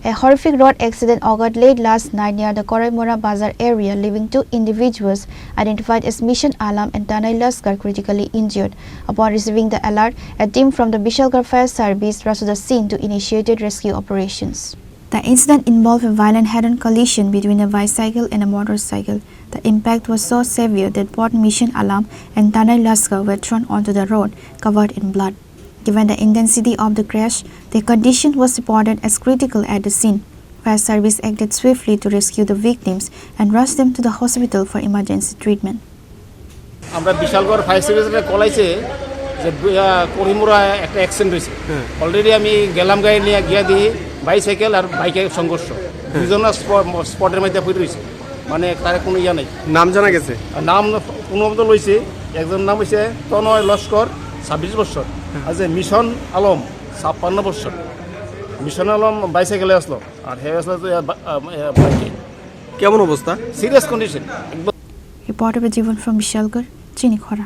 A horrific road accident occurred late last night near the Koraimora Bazar area, leaving 2 individuals identified as Mission Alam and Tanay Laskar critically injured. Upon receiving the alert, a team from the Bishalgarh Fire Service rushed to the scene to initiate rescue operations. The incident involved a violent head-on collision between a bicycle and a motorcycle. The impact was so severe that both Mission Alam and Tanay Laskar were thrown onto the road, covered in blood. Given the intensity of the crash, their condition was reported as critical at the scene. Fire service acted swiftly to rescue the victims and rushed them to the hospital for emergency treatment. আমরা Bishalgarh fire সার্ভিসে কলাইছে যে কোহিমুরা একটা accident হয়েছে। Already আমি গেলাম গাড়ি নিয়ে গিয়া দিই বাইসাইকেল আর বাইকের সংঘর্ষ, দুজন স্পটের মধ্যে পড়ে রয়েছে, মানে তার কোনো ইয়া নেই। নাম জানা গেছে? নাম কোনো মতো লইছে, একজন নাম হয়েছে তনয় লস্কর 26 বছর, আছে মিশন আলম 56 বছর। মিশন আলম বাইসাইকেলে আসলো আর হে আসলো বাইকে। কেমন অবস্থা? Serious condition. Reported by Jivan from Bishalgarh, Chini Khora.